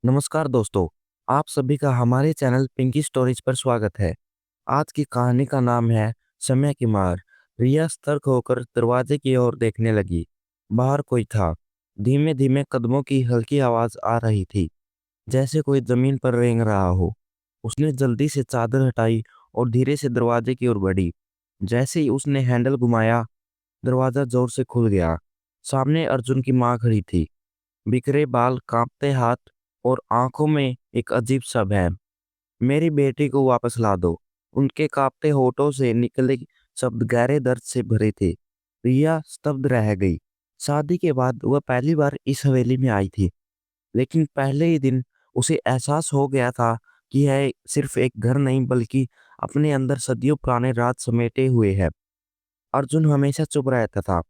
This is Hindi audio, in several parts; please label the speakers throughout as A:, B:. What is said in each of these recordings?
A: नमस्कार दोस्तों, आप सभी का हमारे चैनल पिंकी स्टोरीज पर स्वागत है। आज की कहानी का नाम है समय की मार। रिया सतर्क होकर दरवाजे की ओर देखने लगी। बाहर कोई था। धीमे धीमे कदमों की हल्की आवाज आ रही थी, जैसे कोई जमीन पर रेंग रहा हो। उसने जल्दी से चादर हटाई और धीरे से दरवाजे की ओर बढ़ी। जैसे ही उसने हैंडल घुमाया, दरवाजा जोर से खुल गया। सामने अर्जुन की माँ खड़ी थी, बिखरे बाल, कांपते हाथ और आंखों में एक अजीब सा भय। मेरी बेटी को वापस ला दो। उनके कांपते होठों से निकले शब्द गहरे दर्द से भरे थे। रिया स्तब्ध रह गई। शादी के बाद वह पहली बार इस हवेली में आई थी, लेकिन पहले ही दिन उसे एहसास हो गया था कि यह सिर्फ एक घर नहीं बल्कि अपने अंदर सदियों पुराने राज समेटे हुए है। अर्जुन हमेशा चुप रहता था।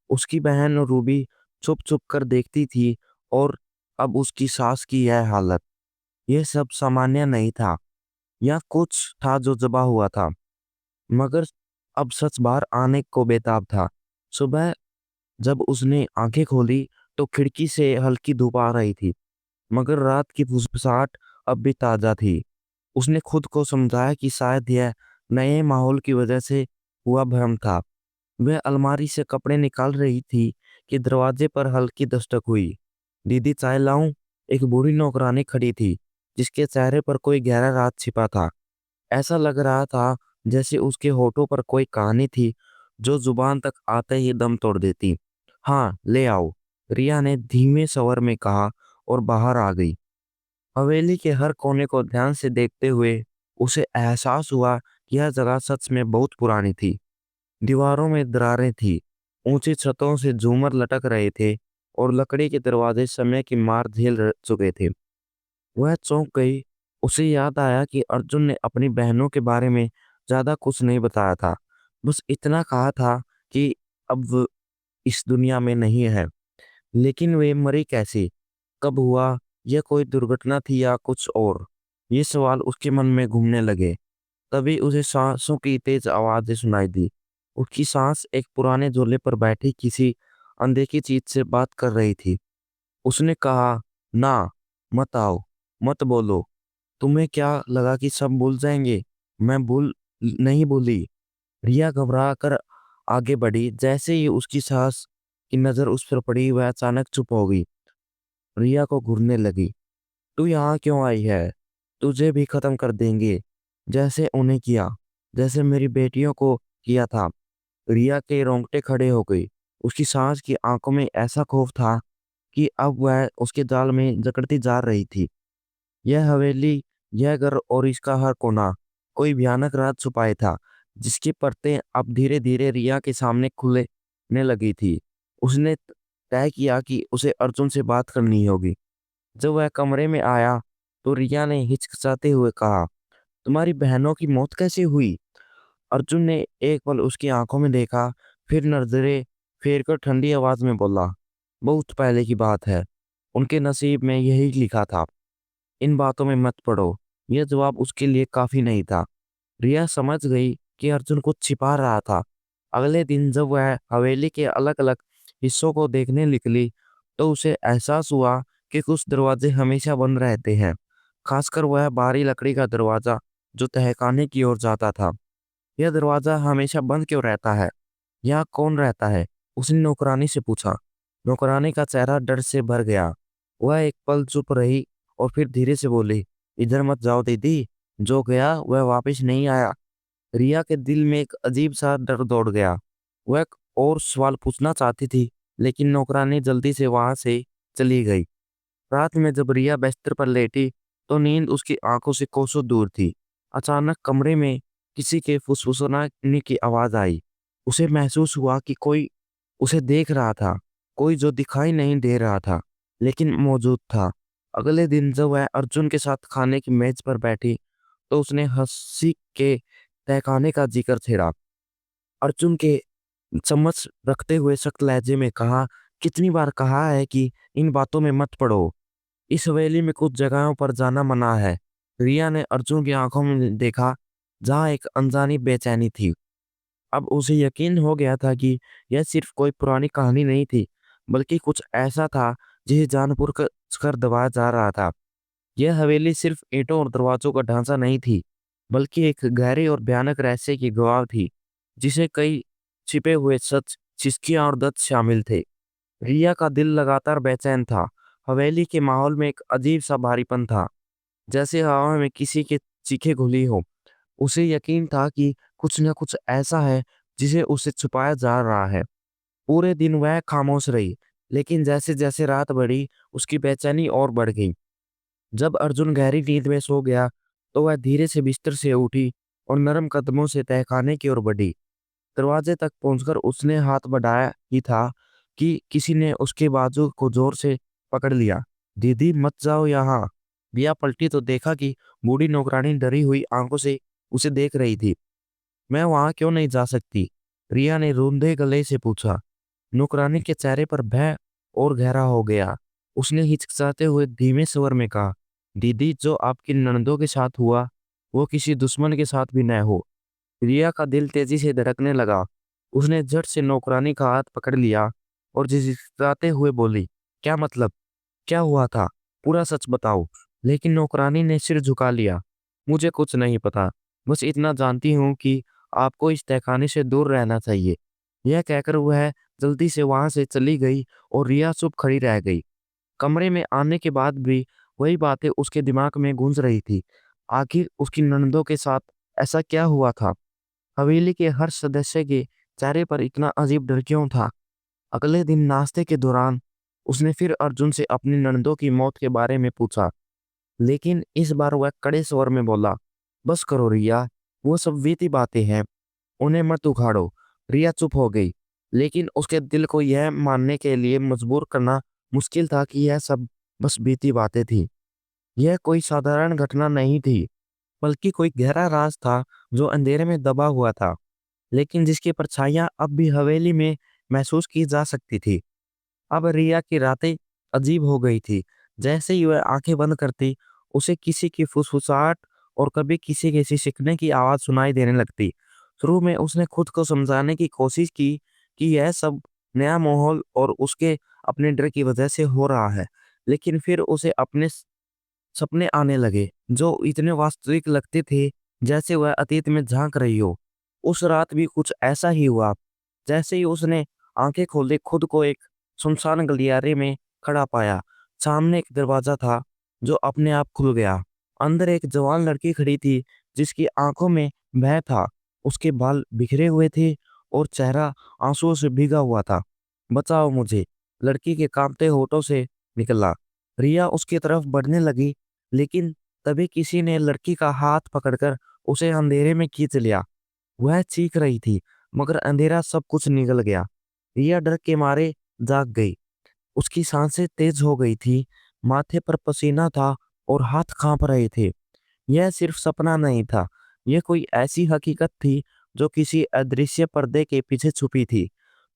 A: उसकी बहन रूबी चुप चुप कर देखती थी, और अब उसकी सास की यह हालत। यह सब सामान्य नहीं था, यह कुछ था जो दबा हुआ था। मगर अब सच बाहर आने को बेताब था। सुबह जब उसने आंखें खोली तो खिड़की से हल्की धूप आ रही थी, मगर रात की फुसफुसाहट अब भी ताजा थी। उसने खुद को समझाया कि शायद यह नए माहौल की वजह से हुआ भ्रम था। वह अलमारी से कपड़े निकाल रही थी कि दरवाजे पर हल्की दस्तक हुई। दीदी, चाय लाऊं? एक बूढ़ी नौकरानी खड़ी थी, जिसके चेहरे पर कोई गहरा राज छिपा था। ऐसा लग रहा था जैसे उसके होठों पर कोई कहानी थी जो जुबान तक आते ही दम तोड़ देती। हाँ, ले आओ, रिया ने धीमे स्वर में कहा और बाहर आ गई। हवेली के हर कोने को ध्यान से देखते हुए उसे एहसास हुआ कि यह जगह सच में बहुत पुरानी थी। दीवारों में दरारें थी, ऊंची छतों से झूमर लटक रहे थे और लकड़ी के दरवाजे समय की मार चुके थे। वह चौंक गई। उसे याद आया कि अर्जुन ने अपनी बहनों के बारे में ज्यादा कुछ नहीं बताया था। बस इतना कहा था कि अब वो इस दुनिया में नहीं है। लेकिन वे मरी कैसे? कब हुआ? यह कोई दुर्घटना थी या कुछ और? ये सवाल उसके मन में घूमने लगे। तभी उसे सांसों की तेज आवाजें सुनाई दी। उसकी सांस एक पुराने झूले पर बैठी किसी अनदेखी चीज से बात कर रही थी। उसने कहा, ना, मत आओ, मत बोलो। तुम्हें क्या लगा कि सब भूल जाएंगे? मैं भूल नहीं भूली। रिया घबरा कर आगे बढ़ी। जैसे ही उसकी सास की नजर उस पर पड़ी, वह अचानक चुप हो गई। रिया को घूरने लगी। तू यहाँ क्यों आई है? तुझे भी खत्म कर देंगे, जैसे उन्हें किया, जैसे मेरी बेटियों को किया था। रिया के रोंगटे खड़े हो गई। उसकी सांस की आंखों में ऐसा खौफ था कि अब वह उसके जाल में जकड़ती जा रही थी। यह हवेली, यह घर और इसका हर कोना कोई भयानक राज छुपाए था, जिसकी परतें अब धीरे धीरे रिया के सामने खुलने लगी थी। उसने तय किया कि उसे अर्जुन से बात करनी होगी। जब वह कमरे में आया तो रिया ने हिचकिचाते हुए कहा, तुम्हारी बहनों की मौत कैसे हुई? अर्जुन ने एक पल उसकी आंखों में देखा, फिर नजरें फेर कर ठंडी आवाज में बोला, बहुत पहले की बात है। उनके नसीब में यही लिखा था। इन बातों में मत पड़ो। यह जवाब उसके लिए काफी नहीं था। रिया समझ गई कि अर्जुन कुछ छिपा रहा था। अगले दिन जब वह हवेली के अलग अलग हिस्सों को देखने निकली, तो उसे एहसास हुआ कि कुछ दरवाजे हमेशा बंद रहते हैं, खासकर वह बाहरी लकड़ी का दरवाजा जो तहखाने की ओर जाता था। यह दरवाजा हमेशा बंद क्यों रहता है? यहाँ कौन रहता है? उसने नौकरानी से पूछा। नौकरानी का चेहरा डर से भर गया। वह एक पल चुप रही और फिर धीरे से बोली, इधर मत जाओ दीदी, जो गया वह वापस नहीं आया। रिया के दिल में एक अजीब सा डर दौड़ गया। वह एक और सवाल पूछना चाहती थी, लेकिन नौकरानी जल्दी से वहां से चली गई। रात में जब रिया बिस्तर पर लेटी, तो नींद उसकी आंखों से कोसों दूर थी। अचानक कमरे में किसी के फुसफुसाने की आवाज आई। उसे महसूस हुआ कि कोई उसे देख रहा था, कोई जो दिखाई नहीं दे रहा था, लेकिन मौजूद था। अगले दिन जब वह अर्जुन के साथ खाने की मेज पर बैठी, तो उसने हंसी के तहखाने का जिक्र छेड़ा। अर्जुन के चम्मच रखते हुए सख्त लहजे में कहा, कितनी बार कहा है कि इन बातों में मत पड़ो। इस हवेली में कुछ जगहों पर जाना मना है। रिया ने अर्जुन की आंखों में देखा, जहां एक अनजानी बेचैनी थी। अब उसे यकीन हो गया था कि यह सिर्फ कोई पुरानी कहानी नहीं थी, बल्कि कुछ ऐसा था जिसे जानबूझकर दबाया जा रहा था। यह हवेली सिर्फ ईंटों और दरवाजों का ढांचा नहीं थी, बल्कि एक गहरे और भयानक रहस्य की गवाह थी, जिसे कई छिपे हुए सच, सिसकियां और दर्द शामिल थे। रिया का दिल लगातार बेचैन था। हवेली के माहौल में एक अजीब सा भारीपन था, जैसे हवा में किसी के चीखें घुली हो। उसे यकीन था कि कुछ न कुछ ऐसा है जिसे उसे छुपाया जा रहा है। पूरे दिन वह खामोश रही, लेकिन जैसे-जैसे रात बढ़ी, उसकी बेचैनी और बढ़ गई। जब अर्जुन गहरी नींद में सो गया, तो वह धीरे से बिस्तर से उठी और नरम कदमों से तहखाने की ओर बढ़ी। दरवाजे तक पहुंचकर उसने हाथ बढ़ाया ही था कि किसी ने उसके बाजू को जोर से पकड़ लिया। दीदी मत जाओ यहाँ। दिया पलटी तो देखा कि बूढ़ी नौकरानी डरी हुई आंखों से उसे देख रही थी। मैं वहां क्यों नहीं जा सकती? रिया ने रूंधे गले से पूछा। नौकरानी के चेहरे पर भय और गहरा हो गया। उसने हिचकिचाते हुए धीमे स्वर में कहा, दीदी जो आपकी ननदों के साथ हुआ, वो किसी दुश्मन के साथ भी न हो। रिया का दिल तेजी से धड़कने लगा। उसने झट से नौकरानी का हाथ पकड़ लिया और झिझियाते हुए बोली, क्या मतलब? क्या हुआ था? पूरा सच बताओ। लेकिन नौकरानी ने सिर झुका लिया। मुझे कुछ नहीं पता। बस इतना जानती हूँ कि आपको इस तहखाने से दूर रहना चाहिए। यह कहकर वह जल्दी से वहां से चली गई और रिया चुप खड़ी रह गई। कमरे में आने के बाद भी वही बातें उसके दिमाग में गूंज रही थी। आखिर उसकी ननदों के साथ ऐसा क्या हुआ था? हवेली के हर सदस्य के चेहरे पर इतना अजीब डर क्यों था? अगले दिन नाश्ते के दौरान उसने फिर अर्जुन से अपनी ननदों की मौत के बारे में पूछा, लेकिन इस बार वह कड़े स्वर में बोला, बस करो रिया, वो सब बीती बातें हैं, उन्हें मत उखाड़ो। रिया चुप हो गई, लेकिन उसके दिल को यह मानने के लिए मजबूर करना मुश्किल था कि यह सब बस बीती बातें थी। यह कोई साधारण घटना नहीं थी, बल्कि कोई गहरा राज था जो अंधेरे में दबा हुआ था, लेकिन जिसकी परछाइयां अब भी हवेली में महसूस की जा सकती थी। अब रिया की रातें अजीब हो गई थी। जैसे ही वह आंखें बंद करती, उसे किसी की फुसफुसाहट और कभी किसी के सिसकने की आवाज़ सुनाई देने लगती। शुरू में उसने खुद को समझाने की कोशिश की कि यह सब नया माहौल और उसके अपने डर की वजह से हो रहा है। लेकिन फिर उसे अपने सपने आने लगे, जो इतने वास्तविक लगते थे, जैसे वह अतीत में झांक रही हो। उस रात भी कुछ ऐसा ही हुआ। जैसे ही उसने आंखें खोली, खुद को एक सुनसान गलियारे में खड़ा पाया। सामने एक दरवाजा था, जो अपने आप खुल गया। अंदर एक जवान लड़की खड़ी थी, जिसकी आंखों में भय था। उसके बाल बिखरे हुए थे और चेहरा आंसुओं से भीगा हुआ था। बचाओ मुझे, लड़की के कांपते होठों से निकला। रिया उसकी तरफ बढ़ने लगी, लेकिन तभी किसी ने लड़की का हाथ पकड़कर उसे अंधेरे में खींच लिया। वह चीख रही थी, मगर अंधेरा सब कुछ निगल गया। रिया डर के मारे जाग गई। उसकी सांसें तेज हो गई थी, माथे पर पसीना था और हाथ कांप रहे थे। यह सिर्फ सपना नहीं था, यह कोई ऐसी हकीकत थी जो किसी अदृश्य पर्दे के पीछे छुपी थी।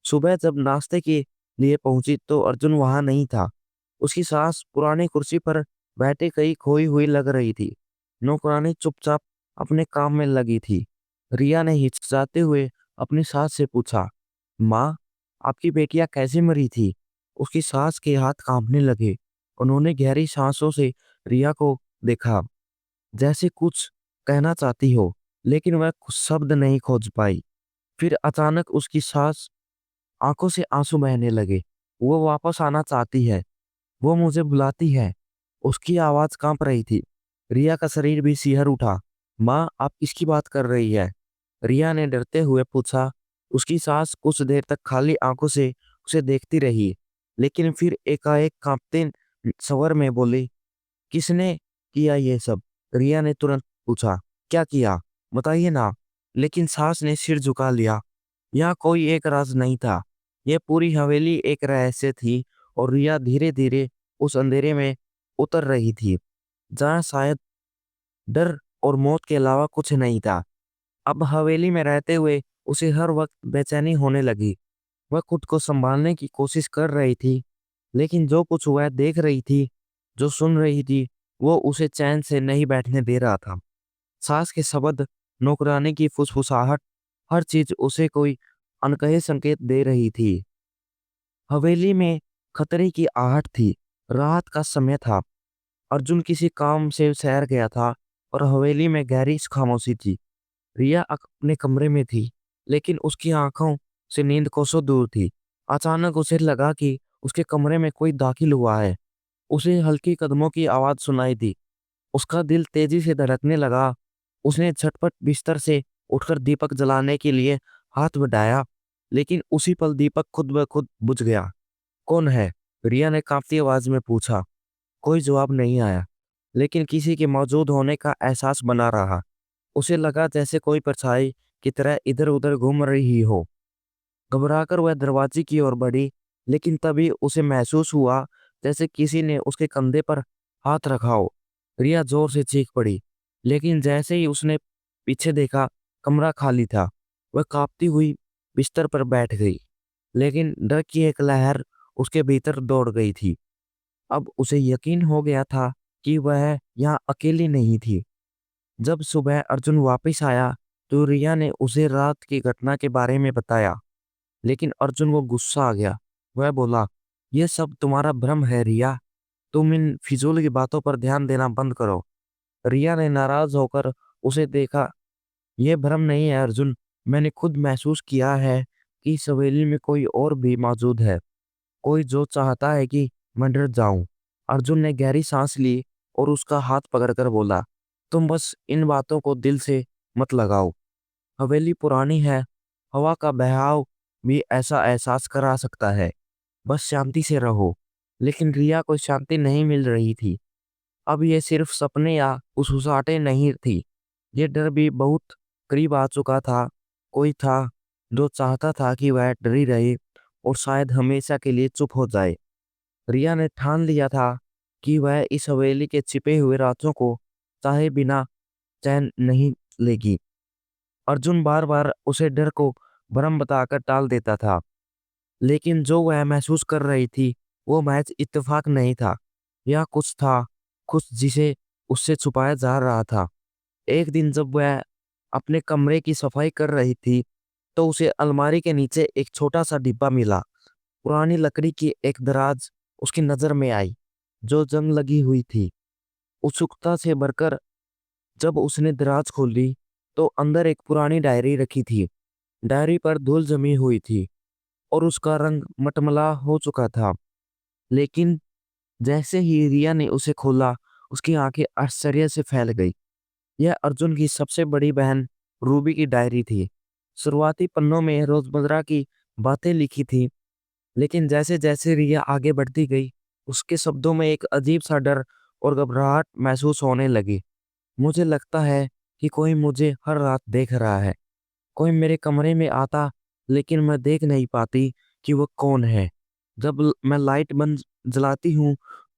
A: सुबह जब नाश्ते के लिए पहुंची तो अर्जुन वहां नहीं था। उसकी सास पुरानी कुर्सी पर बैठे कहीं खोई हुई लग रही थी। नौकरानी चुपचाप अपने काम में लगी थी। रिया ने हिचकिचाते हुए अपनी सास से पूछा, माँ, आपकी बेटियां कैसे मरी थी? उसकी सास के हाथ कांपने लगे। उन्होंने गहरी सांसों से रिया को देखा, जैसे कुछ कहना चाहती हो, लेकिन वह कुछ शब्द नहीं खोज पाई। फिर अचानक उसकी सास आंखों से आंसू बहने लगे। वो वापस आना चाहती है, वो मुझे बुलाती है। उसकी आवाज कांप रही थी। रिया का शरीर भी सिहर उठा। माँ, आप किसकी बात कर रही है? रिया ने डरते हुए पूछा। उसकी सास कुछ देर तक खाली आंखों से उसे देखती रही, लेकिन फिर एकाएक कांपते स्वर में बोली, किसने किया ये सब? रिया ने तुरंत पूछा, क्या किया? बताइए ना। लेकिन सास ने सिर झुका लिया। यहाँ कोई एक राज नहीं था। यह पूरी हवेली एक रहस्य थी और रिया धीरे धीरे उस अंधेरे में उतर रही थी, जहाँ शायद डर और मौत के अलावा कुछ नहीं था। अब हवेली में रहते हुए उसे हर वक्त बेचैनी होने लगी। वह खुद को संभालने की कोशिश कर रही थी, लेकिन जो कुछ वह देख रही थी, जो सुन रही थी, वो उसे चैन से नहीं बैठने दे रहा था। सास के शब्द, नौकरानी की फुसफुसाहट, हर चीज उसे कोई अनकहे संकेत दे रही थी। हवेली में खतरे की आहट थी। रात का समय था। अर्जुन किसी काम से शहर गया था और हवेली में गहरी खामोशी थी। रिया अपने कमरे में थी, लेकिन उसकी आंखों से नींद कोसों दूर थी। अचानक उसे लगा कि उसके कमरे में कोई दाखिल हुआ है। उसे हल्की कदमों की आवाज सुनाई दी। उसका दिल तेजी से धड़कने लगा। उसने झटपट बिस्तर से उठकर दीपक जलाने के लिए हाथ बढ़ाया, लेकिन उसी पल दीपक खुद ब खुद बुझ गया। कौन है? रिया ने कांपती आवाज में पूछा। कोई जवाब नहीं आया, लेकिन किसी के मौजूद होने का एहसास बना रहा। उसे लगा जैसे कोई परछाई की तरह इधर उधर घूम रही हो। घबराकर वह दरवाजे की ओर बढ़ी, लेकिन तभी उसे महसूस हुआ जैसे किसी ने उसके कंधे पर हाथ रखा हो। रिया जोर से चीख पड़ी, लेकिन जैसे ही उसने पीछे देखा, कमरा खाली था। वह कांपती हुई बिस्तर पर बैठ गई, लेकिन डर की एक लहर उसके भीतर दौड़ गई थी। अब उसे यकीन हो गया था कि वह यहाँ अकेली नहीं थी। जब सुबह अर्जुन वापस आया, तो रिया ने उसे रात की घटना के बारे में बताया, लेकिन अर्जुन को गुस्सा आ गया। वह बोला, यह सब तुम्हारा भ्रम है रिया, तुम इन फिजूल की बातों पर ध्यान देना बंद करो। रिया ने नाराज होकर उसे देखा। यह भ्रम नहीं है अर्जुन, मैंने खुद महसूस किया है कि इस हवेली में कोई और भी मौजूद है, कोई जो चाहता है कि मैं डर जाऊं। अर्जुन ने गहरी सांस ली और उसका हाथ पकड़कर बोला, तुम बस इन बातों को दिल से मत लगाओ। हवेली पुरानी है, हवा का बहाव भी ऐसा एहसास करा सकता है। बस शांति से रहो। लेकिन रिया को शांति नहीं मिल रही थी। अब ये सिर्फ सपने या फुसफुसाहटें नहीं थी। ये डर भी बहुत करीब आ चुका था। कोई था जो चाहता था कि वह डरी रहे और शायद हमेशा के लिए चुप हो जाए। रिया ने ठान लिया था कि वह इस हवेली के छिपे हुए राजों को चाहे बिना चैन नहीं लेगी। अर्जुन बार बार उसे डर को भ्रम बताकर टाल देता था, लेकिन जो वह महसूस कर रही थी वो महज इत्तेफाक नहीं था। यह कुछ था, कुछ जिसे उससे छुपाया जा रहा था। एक दिन जब वह अपने कमरे की सफाई कर रही थी, तो उसे अलमारी के नीचे एक छोटा सा डिब्बा मिला। पुरानी लकड़ी की एक दराज उसकी नजर में आई, जो जंग लगी हुई थी। उत्सुकता से भरकर जब उसने दराज खोली, तो अंदर एक पुरानी डायरी रखी थी। डायरी पर धूल जमी हुई थी और उसका रंग मटमला हो चुका था। लेकिन जैसे ही रिया ने उसे खोला, उसकी आंखें आश्चर्य से फैल गई। यह अर्जुन की सबसे बड़ी बहन रूबी की डायरी थी। शुरुआती पन्नों में रोजमर्रा की बातें लिखी थी, लेकिन जैसे जैसे रिया आगे बढ़ती गई, उसके शब्दों में एक अजीब सा डर और घबराहट महसूस होने लगी। मुझे लगता है कि कोई मुझे हर रात देख रहा है। कोई मेरे कमरे में आता, लेकिन मैं देख नहीं पाती कि वो कौन है। जब मैं लाइट बंद जलाती हूँ,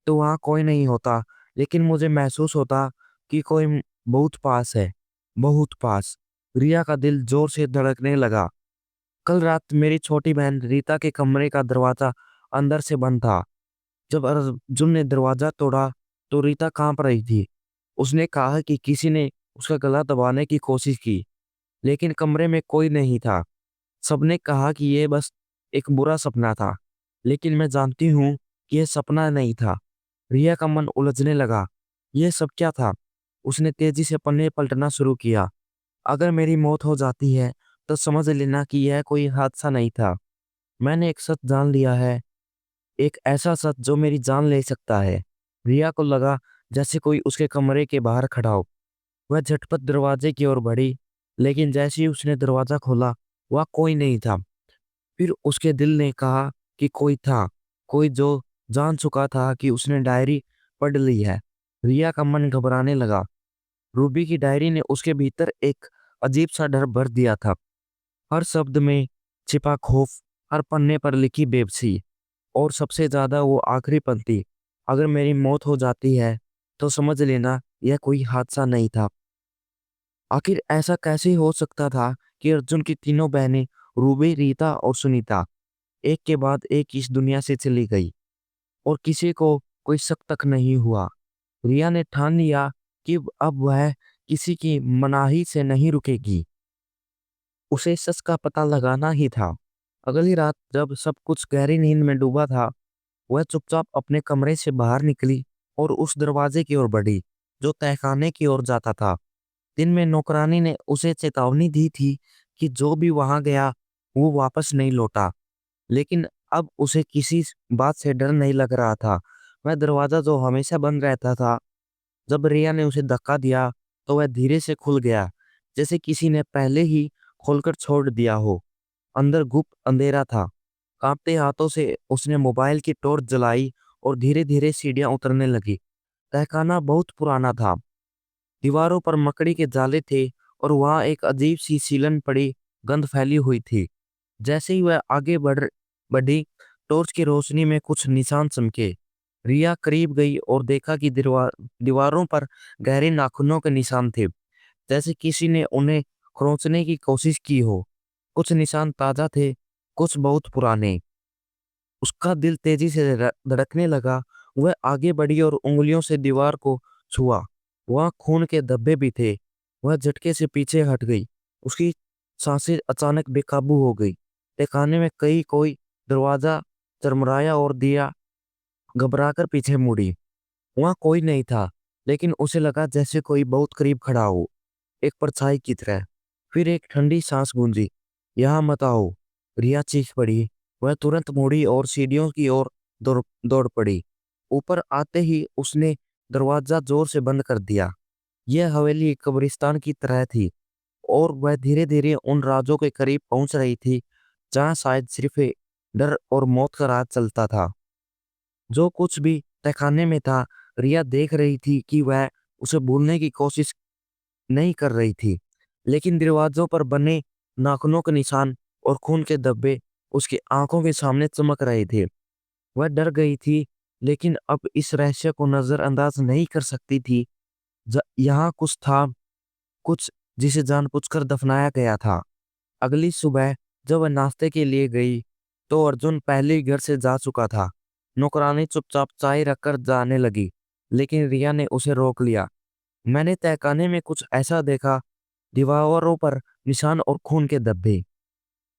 A: तो वहाँ कोई नहीं होता, लेकिन मुझे महसूस होता कि कोई बहुत पास है, बहुत पास। रिया का दिल जोर से धड़कने लगा। कल रात मेरी छोटी बहन रीता के कमरे का दरवाजा अंदर से बंद था। जब अर्जुन ने दरवाजा तोड़ा, तो रीता कांप रही थी। उसने कहा कि किसी ने उसका गला दबाने की कोशिश की, लेकिन कमरे में कोई नहीं था। सबने कहा कि यह बस एक बुरा सपना था, लेकिन मैं जानती हूँ कि यह सपना नहीं था। रिया का मन उलझने लगा। यह सब क्या था? उसने तेजी से पन्ने पलटना शुरू किया। अगर मेरी मौत हो जाती है, तो समझ लेना कि यह कोई हादसा नहीं था। मैंने एक सच जान लिया है, एक ऐसा सच जो मेरी जान ले सकता है। रिया को लगा जैसे कोई उसके कमरे के बाहर खड़ा हो। वह झटपट दरवाजे की ओर बढ़ी, लेकिन जैसे ही उसने दरवाजा खोला, वह कोई नहीं था। फिर उसके दिल ने कहा कि कोई था, कोई जो जान चुका था कि उसने डायरी पढ़ ली है। रिया का मन घबराने लगा। रूबी की डायरी ने उसके भीतर एक अजीब सा डर भर दिया था। हर शब्द में छिपा खौफ, हर पन्ने पर लिखी बेबसी, और सबसे ज्यादा वो आखिरी पंक्ति, अगर मेरी मौत हो जाती है, तो समझ लेना यह कोई हादसा नहीं था। आखिर ऐसा कैसे हो सकता था कि अर्जुन की तीनों बहनें रूबी, रीता और सुनीता एक के बाद एक इस दुनिया से चली गई, और किसी को कोई शक तक नहीं हुआ। रिया ने ठान लिया कि अब वह किसी की मनाही से नहीं रुकेगी। उसे सच का पता लगाना ही था। अगली रात जब सब कुछ गहरी नींद में डूबा था, वह चुपचाप अपने कमरे से बाहर निकली और उस दरवाजे की ओर बढ़ी जो तहखाने की ओर जाता था। दिन में नौकरानी ने उसे चेतावनी दी थी कि जो भी वहां गया वो वापस नहीं लौटा, लेकिन अब उसे किसी बात से डर नहीं लग रहा था। वह दरवाजा जो हमेशा बंद रहता था, जब रिया ने उसे धक्का दिया तो वह धीरे से खुल गया, जैसे किसी ने पहले ही खोलकर छोड़ दिया हो। अंदर गुप्त अंधेरा था। कांपते हाथों से उसने मोबाइल की टॉर्च जलाई और धीरे धीरे सीढ़ियां उतरने लगी। तहखाना बहुत पुराना था। दीवारों पर मकड़ी के जाले थे और वहां एक अजीब सी सीलन पड़ी गंध फैली हुई थी। जैसे ही वह आगे बढ़ी, टॉर्च की रोशनी में कुछ निशान चमके। रिया करीब गई और देखा कि दीवारों पर गहरे नाखूनों के निशान थे, जैसे किसी ने उन्हें खरोंचने की कोशिश की हो। कुछ निशान ताजा थे, कुछ बहुत पुराने। उसका दिल तेजी से धड़कने लगा। वह आगे बढ़ी और उंगलियों से दीवार को छुआ। वहां खून के धब्बे भी थे। वह झटके से पीछे हट गई। उसकी सांसें अचानक बेकाबू हो गई। तहखाने में कई कोई दरवाजा चरमराया और दिया घबराकर पीछे मुड़ी। वहां कोई नहीं था, लेकिन उसे लगा जैसे कोई बहुत करीब खड़ा हो, एक परछाई की तरह। फिर एक ठंडी सांस गूंजी। यहाँ मत आओ, रिया चीख पड़ी। वह तुरंत मुड़ी और सीढ़ियों की ओर दौड़ दौड़ पड़ी। ऊपर आते ही उसने दरवाजा जोर से बंद कर दिया। यह हवेली एक कब्रिस्तान की तरह थी और वह धीरे धीरे उन राजों के करीब पहुंच रही थी जहां शायद सिर्फ डर और मौत का राज चलता था। जो कुछ भी तहखाने में था, रिया देख रही थी कि वह उसे भूलने की कोशिश नहीं कर रही थी, लेकिन दरवाजों पर बने नाखूनों के निशान और खून के धब्बे उसकी आंखों के सामने चमक रहे थे। वह डर गई थी, लेकिन अब इस रहस्य को नजरअंदाज नहीं कर सकती थी। यहाँ कुछ था, कुछ जिसे जानबूझकर दफनाया गया था। अगली सुबह जब वह नाश्ते के लिए गई, तो अर्जुन पहले ही घर से जा चुका था। नौकरानी चुपचाप चाय रखकर जाने लगी, लेकिन रिया ने उसे रोक लिया। मैंने तहखाने में कुछ ऐसा देखा, दीवारों पर निशान और खून के धब्बे।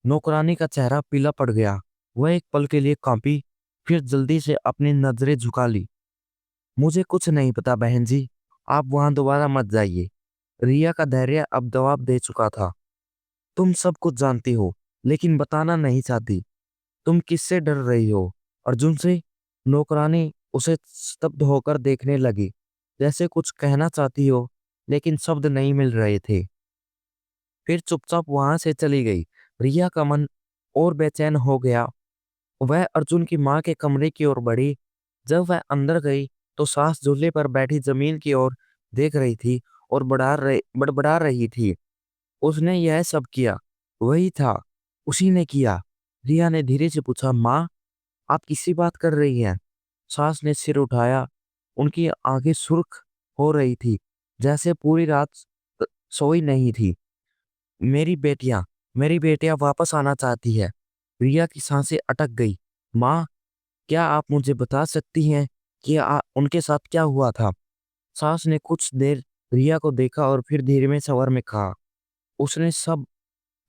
A: नौकरानी का चेहरा पीला पड़ गया। वह एक पल के लिए कांपी, फिर जल्दी से अपनी नजरें झुका ली। मुझे कुछ नहीं पता बहन जी, आप वहां दोबारा मत जाइए। रिया का धैर्य अब जवाब दे चुका था। तुम सब कुछ जानती हो, लेकिन बताना नहीं चाहती। तुम किससे डर रही हो? अर्जुन से? नौकरानी उसे स्तब्ध होकर देखने लगी, जैसे कुछ कहना चाहती हो, लेकिन शब्द नहीं मिल रहे थे। फिर चुपचाप वहां से चली गई। रिया का मन और बेचैन हो गया। वह अर्जुन की माँ के कमरे की ओर बढ़ी। जब वह अंदर गई, तो सास झूले पर बैठी जमीन की ओर देख रही थी और बड़बड़ा रही थी। उसने यह सब किया? वही था, उसी ने किया। रिया ने धीरे से पूछा, माँ, आप किससे बात कर रही हैं? सास ने सिर उठाया। उनकी आंखें सुर्ख हो रही थी, जैसे पूरी रात सोई नहीं थी। मेरी मेरी बेटियां वापस आना चाहती है। रिया की सांसें अटक गई। माँ, क्या आप मुझे बता सकती हैं कि उनके साथ क्या हुआ था? सास ने कुछ देर रिया को देखा और फिर धीरे स्वर में कहा, उसने सब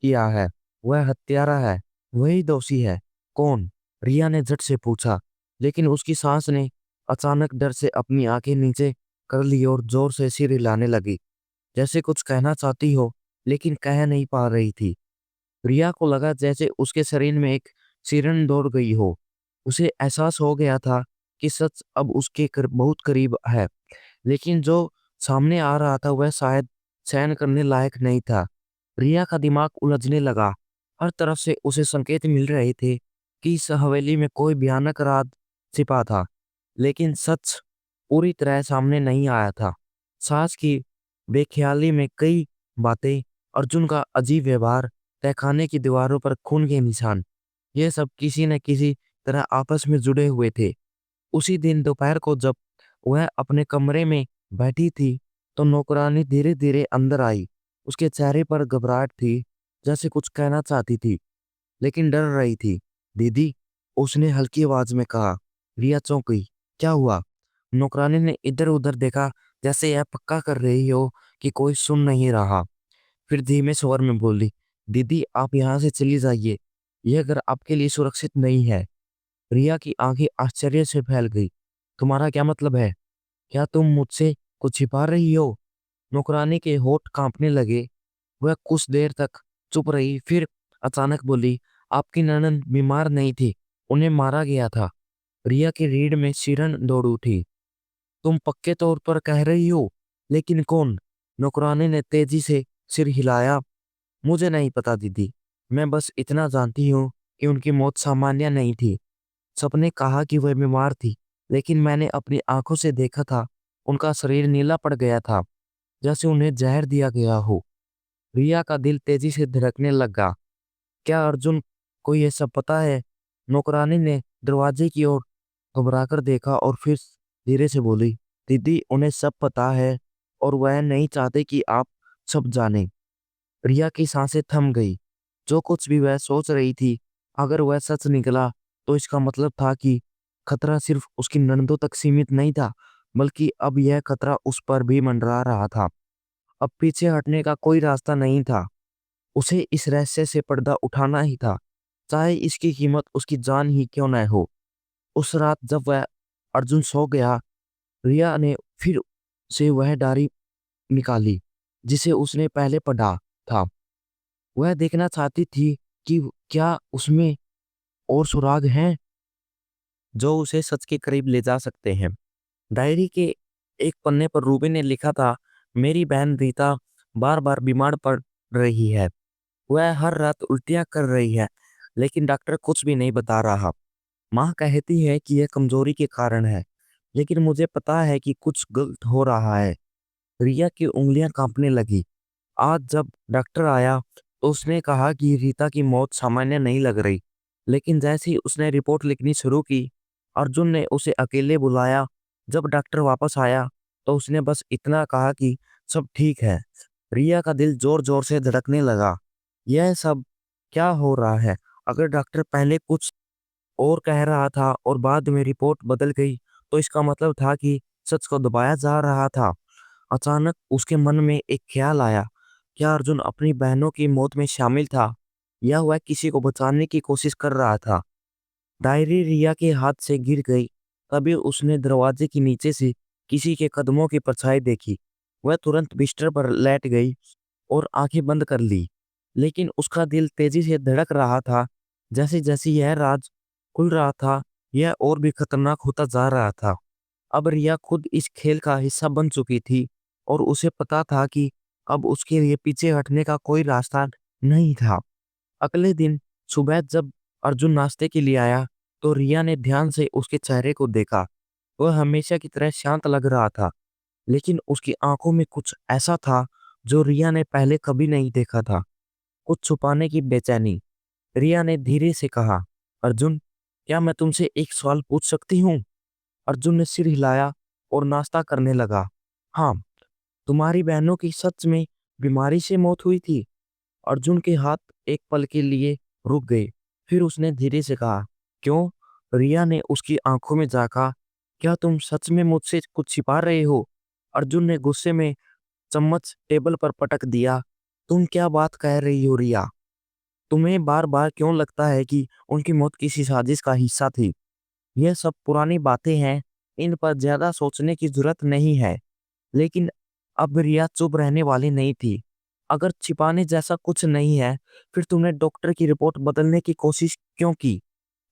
A: किया है। वह हत्यारा है, वही दोषी है। कौन? रिया ने झट से पूछा, लेकिन उसकी सास ने अचानक डर से अपनी आंखें नीचे कर ली और जोर से सिर हिलाने लगी, जैसे कुछ कहना चाहती हो, लेकिन कह नहीं पा रही थी। रिया को लगा जैसे उसके शरीर में एक सिरन दौड़ गई हो। उसे एहसास हो गया था कि सच अब उसके बहुत करीब है, लेकिन जो सामने आ रहा था वह शायद सहन करने लायक नहीं था। रिया का दिमाग उलझने लगा। हर तरफ से उसे संकेत मिल रहे थे कि इस हवेली में कोई भयानक राज छिपा था, लेकिन सच पूरी तरह सामने नहीं आया था। सास की बेख्याली में कई बातें, अर्जुन का अजीब व्यवहार, तहखाने की दीवारों पर खून के निशान, ये सब किसी न किसी तरह आपस में जुड़े हुए थे। उसी दिन दोपहर को जब वह अपने कमरे में बैठी थी, तो नौकरानी धीरे धीरे अंदर आई। उसके चेहरे पर घबराहट थी, जैसे कुछ कहना चाहती थी, लेकिन डर रही थी। दीदी, उसने हल्की आवाज में कहा। रिया चौंक गई। क्या हुआ? नौकरानी ने इधर उधर देखा, जैसे यह पक्का कर रही हो कि कोई सुन नहीं रहा। फिर धीमे स्वर में बोली, दीदी, आप यहाँ से चली जाइए। यह घर आपके लिए सुरक्षित नहीं है। रिया की आंखें आश्चर्य से फैल गई। तुम्हारा क्या मतलब है? क्या तुम मुझसे कुछ छिपा रही हो? नौकरानी के होठ कांपने लगे। वह कुछ देर तक चुप रही, फिर अचानक बोली, आपकी ननद बीमार नहीं थी, उन्हें मारा गया था। रिया की रीढ़ में सिरन दौड़ उठी। तुम पक्के तौर पर कह रही हो? लेकिन कौन? नौकरानी ने तेजी से सिर हिलाया। मुझे नहीं पता दीदी, मैं बस इतना जानती हूँ कि उनकी मौत सामान्य नहीं थी। सबने कहा कि वह बीमार थी, लेकिन मैंने अपनी आंखों से देखा था। उनका शरीर नीला पड़ गया था, जैसे उन्हें जहर दिया गया हो। रिया का दिल तेजी से धड़कने लगा। क्या अर्जुन को यह सब पता है? नौकरानी ने दरवाजे की ओर घबराकर देखा और फिर धीरे से बोली, दीदी उन्हें सब पता है और वह नहीं चाहते कि आप सब जाने। रिया की सांसें थम गई। जो कुछ भी वह सोच रही थी, अगर वह सच निकला तो इसका मतलब था कि खतरा सिर्फ उसकी ननदों तक सीमित नहीं था, बल्कि अब यह खतरा उस पर भी मंडरा रहा था। अब पीछे हटने का कोई रास्ता नहीं था। उसे इस रहस्य से पर्दा उठाना ही था, चाहे इसकी कीमत उसकी जान ही क्यों न हो। उस रात जब वह अर्जुन सो गया, रिया ने फिर से वह डायरी निकाली जिसे उसने पहले पढ़ा था। वह देखना चाहती थी कि क्या उसमें और सुराग हैं जो उसे सच के करीब ले जा सकते हैं। डायरी के एक पन्ने पर रूबी ने लिखा था, मेरी बहन रीता बार बार बीमार पड़ रही है। वह हर रात उल्टियां कर रही है, लेकिन डॉक्टर कुछ भी नहीं बता रहा। माँ कहती है कि यह कमजोरी के कारण है, लेकिन मुझे पता है कि कुछ गलत हो रहा है। रिया की उंगलियां कांपने लगी। आज जब डॉक्टर आया तो उसने कहा कि रीता की मौत सामान्य नहीं लग रही, लेकिन जैसे ही उसने रिपोर्ट लिखनी शुरू की, अर्जुन ने उसे अकेले बुलाया। जब डॉक्टर वापस आया तो उसने बस इतना कहा कि सब ठीक है। रिया का दिल जोर जोर से धड़कने लगा। यह सब क्या हो रहा है? अगर डॉक्टर पहले कुछ और कह रहा था और बाद में रिपोर्ट बदल गई, तो इसका मतलब था कि सच को दबाया जा रहा था। अचानक उसके मन में एक ख्याल आया, क्या अर्जुन अपनी बहनों की मौत में शामिल था या वह किसी को बचाने की कोशिश कर रहा था? डायरी रिया के हाथ से गिर गई। तभी उसने दरवाजे के नीचे से किसी के कदमों की परछाई देखी। वह तुरंत बिस्तर पर लेट गई और आंखें बंद कर ली। लेकिन उसका दिल तेजी से धड़क रहा था। जैसे जैसे यह राज खुल रहा था, यह और भी खतरनाक होता जा रहा था। अब रिया खुद इस खेल का हिस्सा बन चुकी थी और उसे पता था कि अब उसके लिए पीछे हटने का कोई रास्ता नहीं था। अगले दिन सुबह जब अर्जुन नाश्ते के लिए आया, तो रिया ने ध्यान से उसके चेहरे को देखा। वह हमेशा की तरह शांत लग रहा था, लेकिन उसकी आंखों में कुछ ऐसा था जो रिया ने पहले कभी नहीं देखा था। कुछ छुपाने की बेचैनी। रिया ने धीरे से कहा, अर्जुन, क्या मैं तुमसे एक सवाल पूछ सकती हूँ? अर्जुन ने सिर हिलाया और नाश्ता करने लगा। हाँ, तुम्हारी बहनों की सच में बीमारी से मौत हुई थी? अर्जुन के हाथ एक पल के लिए रुक गए। फिर उसने धीरे से कहा, क्यों? रिया ने उसकी आंखों में झांका। क्या तुम सच में मुझसे कुछ छिपा रहे हो? अर्जुन ने गुस्से में चम्मच टेबल पर पटक दिया। तुम क्या बात कह रही हो रिया? तुम्हें बार बार क्यों लगता है कि उनकी मौत किसी साजिश का हिस्सा थी? यह सब पुरानी बातें हैं, इन पर ज्यादा सोचने की जरूरत नहीं है। लेकिन अब रिया चुप रहने वाली नहीं थी। अगर छिपाने जैसा कुछ नहीं है, फिर तुमने डॉक्टर की रिपोर्ट बदलने की कोशिश क्यों की?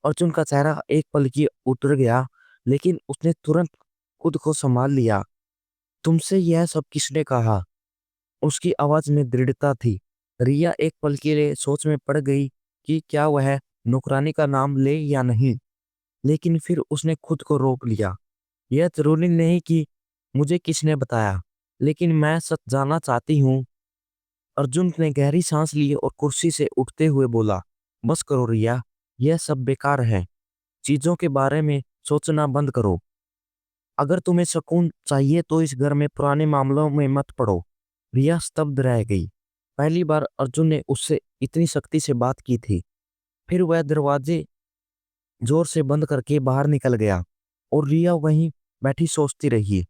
A: अर्जुन का चेहरा एक पल की उतर गया, लेकिन उसने तुरंत खुद को संभाल लिया। तुमसे यह सब किसने कहा? उसकी आवाज में दृढ़ता थी। रिया एक पल के लिए सोच में पड़ गई कि क्या वह नौकरानी का नाम ले या नहीं, लेकिन फिर उसने खुद को रोक लिया। यह जरूरी नहीं कि मुझे किसने बताया, लेकिन मैं सच जानना चाहती हूँ। अर्जुन ने गहरी सांस ली और कुर्सी से उठते हुए बोला, बस करो रिया, यह सब बेकार है। चीजों के बारे में सोचना बंद करो। अगर तुम्हें सुकून चाहिए तो इस घर में पुराने मामलों में मत पड़ो। रिया स्तब्ध रह गई। पहली बार अर्जुन ने उससे इतनी सख्ती से बात की थी। फिर वह दरवाजे जोर से बंद करके बाहर निकल गया और रिया वहीं बैठी सोचती रही।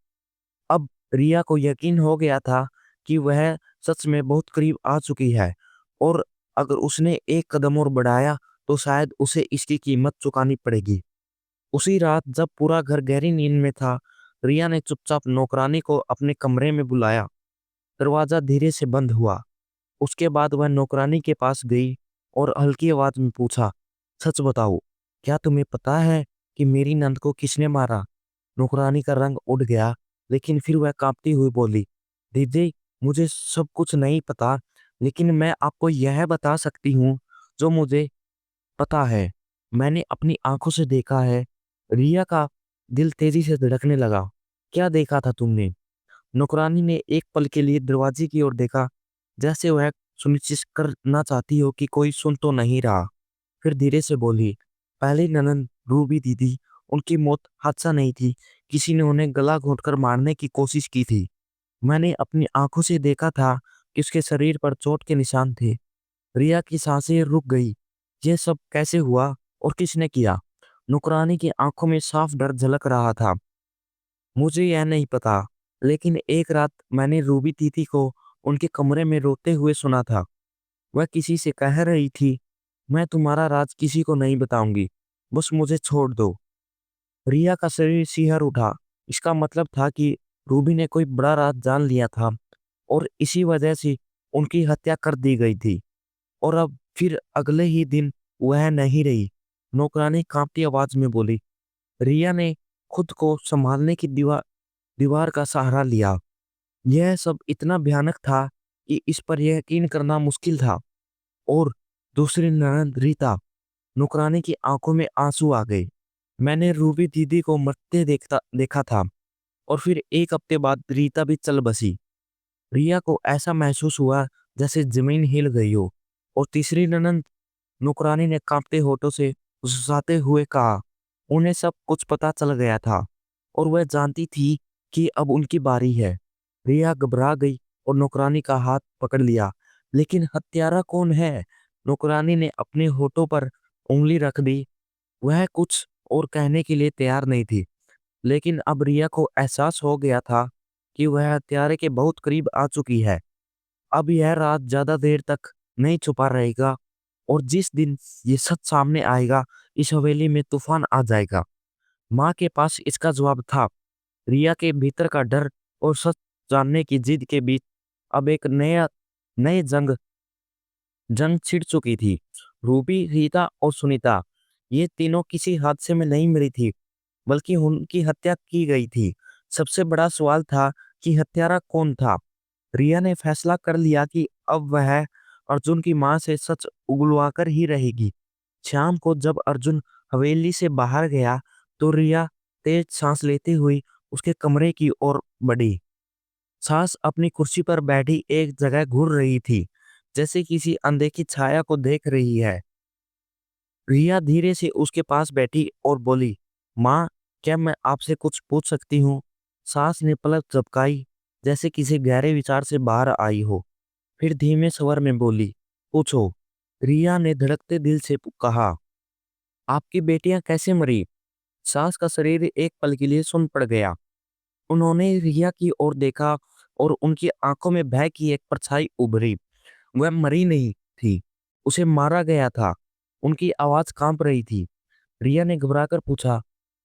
A: अब रिया को यकीन हो गया था कि वह सच में बहुत करीब आ चुकी है और अगर उसने एक कदम और बढ़ाया तो शायद उसे इसकी कीमत चुकानी पड़ेगी। उसी रात जब पूरा घर गहरी नींद में था, रिया ने चुपचाप नौकरानी को अपने कमरे में बुलाया। दरवाजा धीरे से बंद हुआ। उसके बाद वह नौकरानी के पास गई और हल्की आवाज में पूछा, सच बताओ, क्या तुम्हें पता है कि मेरी नंद को किसने मारा? नौकरानी का रंग उड़ गया, लेकिन फिर वह कांपती हुई बोली, दीदी, मुझे सब कुछ नहीं पता, लेकिन मैं आपको यह बता सकती हूँ जो मुझे पता है। मैंने अपनी आंखों से देखा है। रिया का दिल तेजी से धड़कने लगा। क्या देखा था तुमने? नौकरानी ने एक पल के लिए दरवाजे की ओर देखा, जैसे वह सुनिश्चित करना चाहती हो कि कोई सुन तो नहीं रहा। फिर धीरे से बोली, पहली ननद रूबी दीदी, उनकी मौत हादसा नहीं थी। किसी ने उन्हें गला घोंटकर मारने की कोशिश की थी। मैंने अपनी आंखों से देखा था कि उसके शरीर पर चोट के निशान थे। रिया की सांसें रुक गई। ये सब कैसे हुआ और किसने किया? नौकरानी की आंखों में साफ डर झलक रहा था। मुझे यह नहीं पता, लेकिन एक रात मैंने रूबी दीदी को उनके कमरे में रोते हुए सुना था। वह किसी से कह रही थी, मैं तुम्हारा राज किसी को नहीं बताऊंगी, बस मुझे छोड़ दो। रिया का शरीर सिहर उठा। इसका मतलब था कि रूबी ने कोई बड़ा राज जान लिया था और इसी वजह से उनकी हत्या कर दी गई थी। और अब फिर अगले ही दिन वह नहीं रही। नौकरानी कांपती आवाज में बोली। रिया ने खुद को संभालने की दीवार का सहारा लिया। यह सब इतना भयानक था कि इस पर यह यकीन करना मुश्किल था। और दूसरी ननद रीता, नौकरानी की आंखों में आंसू आ गए। मैंने रूबी दीदी को मरते देखा था और फिर एक हफ्ते बाद रीता भी चल बसी। रिया को ऐसा महसूस हुआ जैसे जमीन हिल गई हो। और तीसरी ननद, नौकरानी ने कांपते होठों से फुसफुसाते हुए कहा, उन्हें सब कुछ पता चल गया था और वह जानती थी कि अब उनकी बारी है। रिया घबरा गई और नौकरानी का हाथ पकड़ लिया। लेकिन हत्यारा कौन है? नौकरानी ने अपने होठों पर उंगली रख दी। वह कुछ और कहने के लिए तैयार नहीं थी, लेकिन अब रिया को एहसास हो गया था कि वह हत्यारे के बहुत करीब आ चुकी है। अब यह रात ज्यादा देर तक नहीं छुपा रहेगा और जिस दिन ये सच सामने आएगा, इस हवेली में तूफान आ जाएगा। माँ के पास इसका जवाब था। रिया के भीतर का डर और सच जानने की जिद के बीच अब एक नए जंग छिड़ चुकी थी। रूबी, रीता और सुनीता, ये तीनों किसी हादसे में नहीं मरी थी, बल्कि उनकी हत्या की गई थी। सबसे बड़ा सवाल था कि हत्यारा कौन था। रिया ने फैसला कर लिया कि अब वह अर्जुन की मां से सच उगलवाकर ही रहेगी। शाम को जब अर्जुन हवेली से बाहर गया, तो रिया तेज सांस लेते हुई उसके कमरे की ओर बढ़ी। सास अपनी कुर्सी पर बैठी एक जगह घूर रही थी, जैसे किसी अनदेखी छाया को देख रही है। रिया धीरे से उसके पास बैठी और बोली, माँ, क्या मैं आपसे कुछ पूछ सकती हूँ? सास ने पलक झपकाई, जैसे किसी गहरे विचार से बाहर आई हो। फिर धीमे स्वर में बोली, पूछो। रिया ने धड़कते दिल से कहा, आपकी बेटियां कैसे मरी? सास का शरीर एक पल के लिए सुन पड़ गया। उन्होंने रिया की ओर देखा और उनकी आंखों में भय की एक परछाई उभरी। वह मरी नहीं थी, उसे मारा गया था। उनकी आवाज कांप रही थी। रिया ने घबराकर पूछा,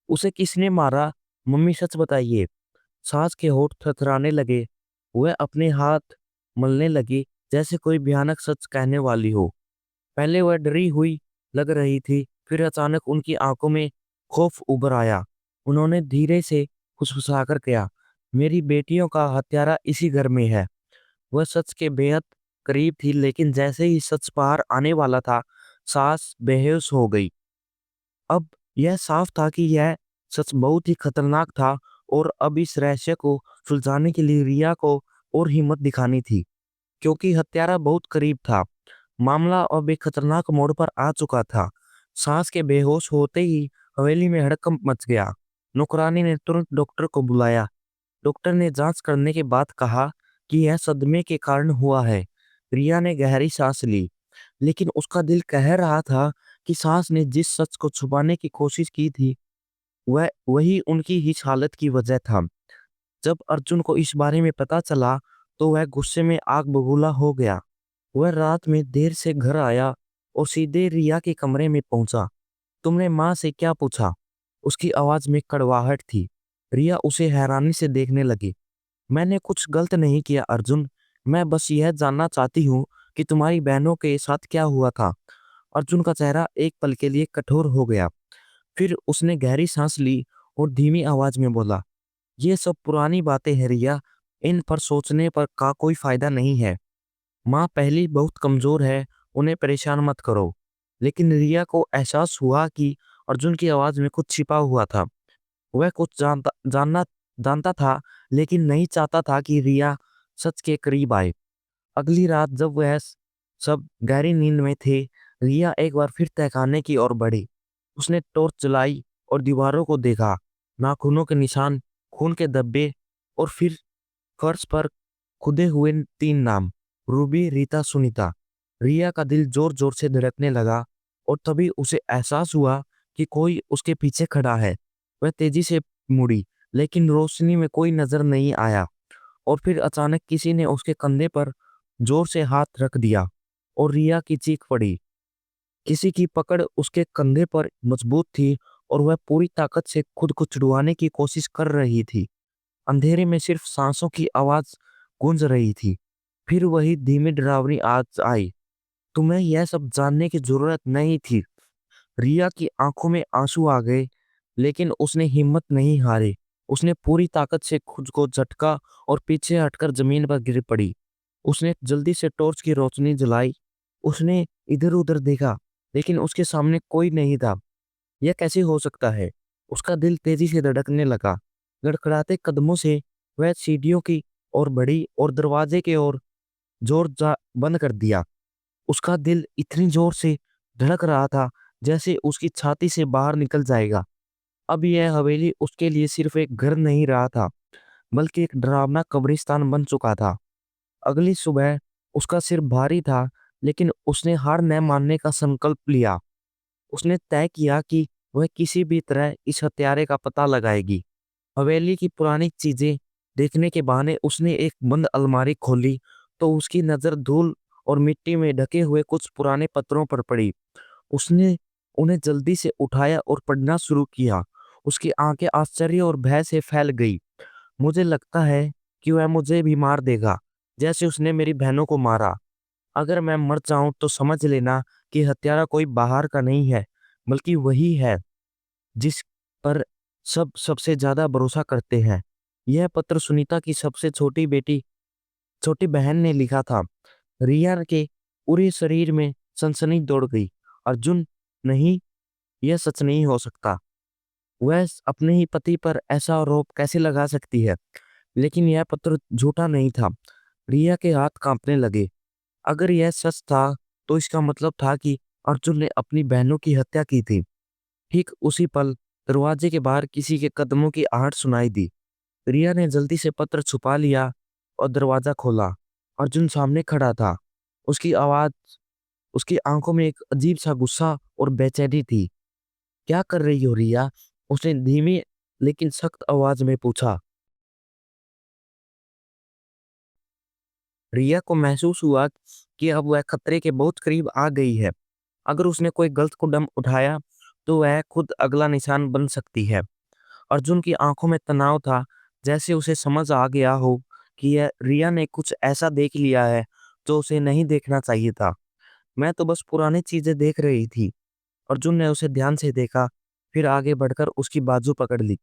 A: उसे किसने मारा? मम्मी, सच बताइए। सास के होठ थरथराने लगे। वह अपने हाथ मलने लगी, जैसे कोई भयानक सच कहने वाली हो। पहले वह डरी हुई लग रही थी, फिर अचानक उनकी आंखों में खौफ उभर आया। उन्होंने धीरे से फुसफुसाकर कहा, मेरी बेटियों का हत्यारा इसी घर में है। वह सच के बेहद करीब थी, लेकिन जैसे ही सच बाहर आने वाला था, सास बेहोश हो गई। अब यह साफ था कि यह सच बहुत ही खतरनाक था और अब इस रहस्य को सुलझाने के लिए रिया को और हिम्मत दिखानी थी, क्योंकि हत्यारा बहुत करीब था। मामला अब एक खतरनाक मोड़ पर आ चुका था। सास के बेहोश होते ही हवेली में हड़कंप मच गया। नौकरानी ने तुरंत डॉक्टर को बुलाया। डॉक्टर ने जांच करने के बाद कहा कि यह सदमे के कारण हुआ है। रिया ने गहरी सांस ली, लेकिन उसका दिल कह रहा था कि सास ने जिस सच को छुपाने की कोशिश की थी, वह वही उनकी इस हालत की वजह था। जब अर्जुन को इस बारे में पता चला, तो वह गुस्से में आग बबूला हो गया। वह रात में देर से घर आया और सीधे रिया के कमरे में पहुंचा। तुमने माँ से क्या पूछा? उसकी आवाज में कड़वाहट थी। रिया उसे हैरानी से देखने लगी। मैंने कुछ गलत नहीं किया अर्जुन। मैं बस यह जानना चाहती हूँ कि तुम्हारी बहनों के साथ क्या हुआ था। अर्जुन का चेहरा एक पल के लिए कठोर हो गया। फिर उसने गहरी सांस ली और धीमी आवाज में बोला, ये सब पुरानी बातें हैं रिया। इन पर सोचने पर का कोई फायदा नहीं है। माँ पहली बहुत कमजोर है, उन्हें परेशान मत करो। लेकिन रिया को एहसास हुआ कि अर्जुन की आवाज में कुछ छिपा हुआ था। वह कुछ जानता था, लेकिन नहीं चाहता था कि रिया सच के करीब आए। अगली रात जब वह सब गहरी नींद में थे, रिया एक बार फिर तहखाने की ओर बढ़ी। उसने टॉर्च जलाई और दीवारों को देखा। नाखूनों के निशान, खून के धब्बे और फिर फर्श पर खुदे हुए 3 नाम, रूबी, रीता, सुनीता। रिया का दिल जोर-जोर से धड़कने लगा और तभी उसे एहसास हुआ कि कोई उसके पीछे खड़ा है। वह तेजी से मुड़ी, लेकिन रोशनी में कोई नजर नहीं आया। और फिर अचानक किसी ने उसके कंधे पर जोर से हाथ रख दिया और रिया की चीख पड़ी। किसी की पकड़ उसके कंधे पर मजबूत थी और वह पूरी ताकत से खुद को छुड़वाने की कोशिश कर रही थी। अंधेरे में सिर्फ सांसों की आवाज गूंज रही थी। फिर वही धीमी डरावनी आवाज आई, तुम्हें यह सब जानने की जरूरत नहीं थी। रिया की आंखों में आंसू आ गए, लेकिन उसने हिम्मत नहीं हारी। उसने पूरी ताकत से खुद को झटका और पीछे हटकर जमीन पर गिर पड़ी। उसने जल्दी से टॉर्च की रोशनी जलाई। उसने इधर-उधर देखा, लेकिन उसके सामने कोई नहीं था। यह कैसे हो सकता है? उसका दिल तेजी से धड़कने लगा। लड़खड़ाते कदमों से वह सीढ़ियों की ओर बढ़ी और दरवाजे के ओर जोर जा बंद कर दिया। उसका दिल इतनी जोर से धड़क रहा था, जैसे उसकी छाती से बाहर निकल जाएगा। अब यह हवेली उसके लिए सिर्फ एक घर नहीं रहा था, बल्कि एक डरावना कब्रिस्तान बन चुका था। अगली सुबह उसका सिर भारी था, लेकिन उसने हार न मानने का संकल्प लिया। उसने तय किया कि वह किसी भी तरह इस हत्यारे का पता लगाएगी। हवेली की पुरानी चीजें देखने के बहाने उसने एक बंद अलमारी खोली, तो उसकी नजर धूल और मिट्टी में ढके हुए कुछ पुराने पत्रों पर पड़ी। उसने उन्हें जल्दी से उठाया और पढ़ना शुरू किया। उसकी आंखें आश्चर्य और भय से फैल गई। मुझे लगता है कि वह मुझे भी मार देगा, जैसे उसने मेरी बहनों को मारा। अगर मैं मर जाऊं तो समझ लेना कि हत्यारा कोई बाहर का नहीं है, बल्कि वही है जिस पर सब सबसे ज्यादा भरोसा करते हैं। यह पत्र सुनीता की सबसे छोटी बहन ने लिखा था। रिया के पूरे शरीर में सनसनी दौड़ गई। अर्जुन, नहीं, यह सच नहीं हो सकता। वह अपने ही पति पर ऐसा आरोप कैसे लगा सकती है? लेकिन यह पत्र झूठा नहीं था। रिया के हाथ कांपने लगे। अगर यह सच था, तो इसका मतलब था कि अर्जुन ने अपनी बहनों की हत्या की थी। ठीक उसी पल दरवाजे के बाहर किसी के कदमों की आहट सुनाई दी। रिया ने जल्दी से पत्र छुपा लिया और दरवाजा खोला। अर्जुन सामने खड़ा था। उसकी आवाज उसकी आंखों में एक अजीब सा गुस्सा और बेचैनी थी। क्या कर रही हो रिया? उसने धीमी लेकिन सख्त आवाज में पूछा। रिया को महसूस हुआ कि अब वह खतरे के बहुत करीब आ गई है। अगर उसने कोई गलत कदम उठाया, तो वह खुद अगला निशान बन सकती है। अर्जुन की आंखों में तनाव था, जैसे उसे समझ आ गया हो कि यह रिया ने कुछ ऐसा देख लिया है जो उसे नहीं देखना चाहिए था। मैं तो बस पुरानी चीजें देख रही थी। अर्जुन ने उसे ध्यान से देखा, फिर आगे बढ़कर उसकी बाजू पकड़ ली।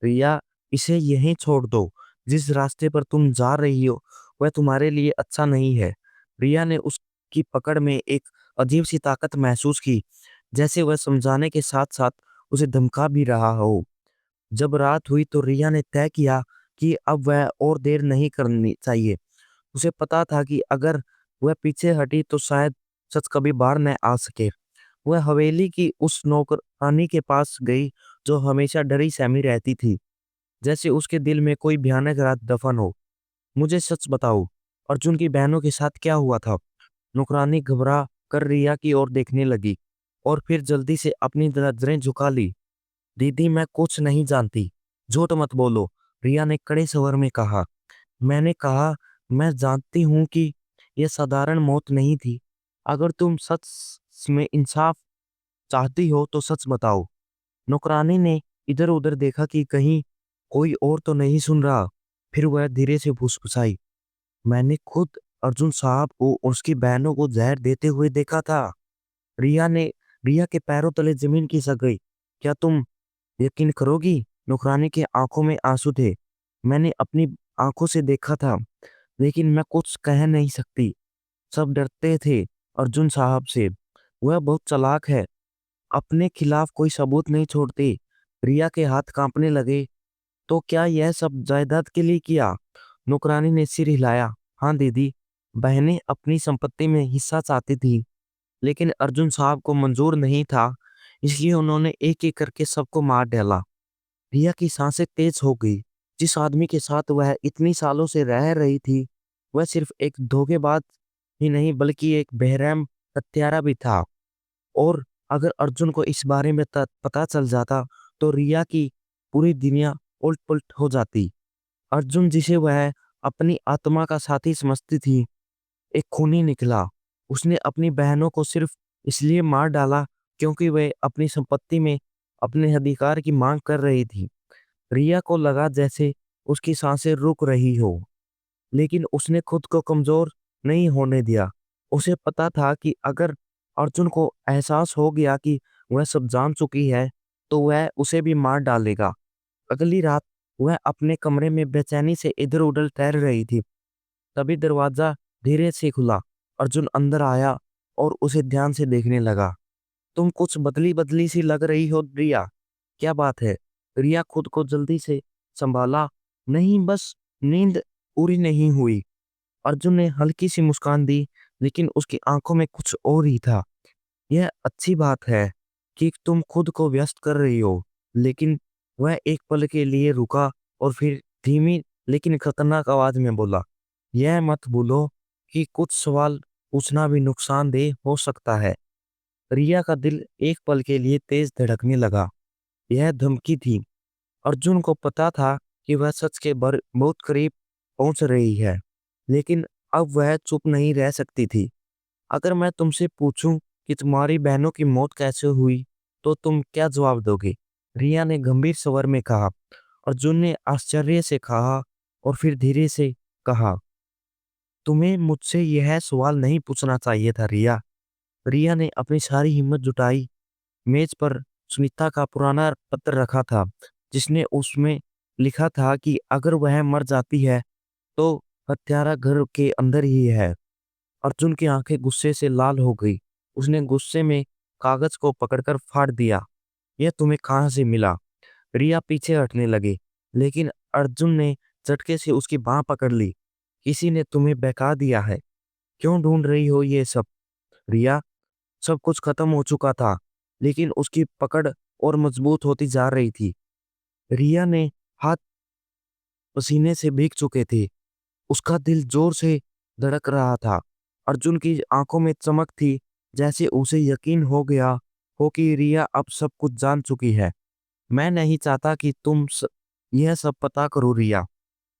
A: रिया, इसे यहीं छोड़ दो। जिस रास्ते पर तुम जा रही हो, वह तुम्हारे लिए अच्छा नहीं है। रिया ने उसकी पकड़ में एक अजीब सी ताकत महसूस की, जैसे वह समझाने के साथ साथ उसे धमका भी रहा हो। जब रात हुई तो रिया ने तय किया कि अब वह और देर नहीं करनी चाहिए। उसे पता था कि अगर वह पीछे हटी तो शायद सच कभी बाहर न आ सके। वह हवेली की उस नौकरानी के पास गई, जो हमेशा डरी सहमी रहती थी, जैसे उसके दिल में कोई भयानक रात दफन हो। मुझे सच बताओ, अर्जुन की बहनों के साथ क्या हुआ था? नौकरानी घबरा कर रिया की ओर देखने लगी और फिर जल्दी से अपनी नजरें झुका ली। दीदी, मैं कुछ नहीं जानती। झूठ मत बोलो, रिया ने कड़े स्वर में कहा। मैंने कहा, मैं जानती हूँ कि यह साधारण मौत नहीं थी। अगर तुम सच में इंसाफ चाहती हो तो सच बताओ। नौकरानी ने इधर-उधर देखा कि कहीं कोई और तो नहीं सुन रहा। फिर वह धीरे से फुसफुसाई, मैंने खुद अर्जुन साहब को और उसकी बहनों को जहर देते हुए देखा था। रिया ने रिया के पैरों तले जमीन खिसक गई। क्या तुम यकीन करोगी? नौकरानी की आंखों में आंसू थे। मैंने अपनी आंखों से देखा था, लेकिन मैं कुछ कह नहीं सकती। सब डरते थे अर्जुन साहब से। वह बहुत चालाक है, अपने खिलाफ कोई सबूत नहीं छोड़ती। रिया के हाथ कांपने लगे। तो क्या यह सब जायदाद के लिए किया? नौकरानी ने सिर हिलाया। हाँ दीदी, बहनें अपनी संपत्ति में हिस्सा चाहती थी, लेकिन अर्जुन साहब को मंजूर नहीं था। इसलिए उन्होंने एक एक करके सबको मार डाला। रिया की सांसें तेज हो गई। जिस आदमी के साथ वह इतनी सालों से रह रही थी, वह सिर्फ एक धोखेबाज ही नहीं बल्कि एक बेरहम हत्यारा भी था। और अगर अर्जुन को इस बारे में पता चल जाता तो रिया की पूरी दुनिया उलट पुलट हो जाती। अर्जुन, जिसे वह अपनी आत्मा का साथी समझती थी, एक खूनी निकला। उसने अपनी बहनों को सिर्फ इसलिए मार डाला क्योंकि वे अपनी संपत्ति में अपने अधिकार की मांग कर रही थी। रिया को लगा जैसे उसकी सांसें रुक रही हो, लेकिन उसने खुद को कमजोर नहीं होने दिया। उसे पता था कि अगर अर्जुन को एहसास हो गया कि वह सब जान चुकी है, तो वह उसे भी मार डालेगा। अगली रात वह अपने कमरे में बेचैनी से इधर-उधर टहल रही थी। तभी दरवाजा धीरे से खुला। अर्जुन अंदर आया और उसे ध्यान से देखने लगा। तुम कुछ बदली-बदली सी लग रही हो रिया। क्या बात है? रिया खुद को जल्दी से संभाला। नहीं, बस नींद पूरी नहीं हुई। अर्जुन ने हल्की सी मुस्कान दी, लेकिन उसकी आंखों में कुछ और ही था। यह अच्छी बात है कि तुम खुद को व्यस्त कर रही हो, लेकिन वह एक पल के लिए रुका और फिर धीमी लेकिन खतरनाक आवाज में बोला, यह मत भूलो कि कुछ सवाल पूछना भी नुकसानदेह हो सकता है। रिया का दिल एक पल के लिए तेज धड़कने लगा। यह धमकी थी। अर्जुन को पता था कि वह सच के बहुत करीब पहुंच रही है, लेकिन अब वह चुप नहीं रह सकती थी। अगर मैं तुमसे पूछूं कि तुम्हारी बहनों की मौत कैसे हुई, तो तुम क्या जवाब दोगे? रिया ने गंभीर स्वर में कहा। अर्जुन ने आश्चर्य से कहा और फिर धीरे से कहा, तुम्हें मुझसे यह सवाल नहीं पूछना चाहिए था रिया। रिया ने अपनी सारी हिम्मत जुटाई। मेज पर सुनीता का पुराना पत्र रखा था, जिसने उसमें लिखा था कि अगर वह मर जाती है तो हत्यारा घर के अंदर ही है। अर्जुन की आंखें गुस्से से लाल हो गई। उसने गुस्से में कागज को पकड़कर फाड़ दिया। यह तुम्हें कहाँ से मिला? रिया पीछे हटने लगी, लेकिन अर्जुन ने झटके से उसकी बांह पकड़ ली। किसी ने तुम्हें बहका दिया है। क्यों ढूंढ रही हो ये सब? रिया, सब कुछ खत्म हो चुका था, लेकिन उसकी पकड़ और मजबूत होती जा रही थी। रिया ने हाथ पसीने से भीग चुके थे। उसका दिल जोर से धड़क रहा था। अर्जुन की आंखों में चमक थी, जैसे उसे यकीन हो गया हो कि रिया अब सब कुछ जान चुकी है। मैं नहीं चाहता कि यह सब पता करो रिया।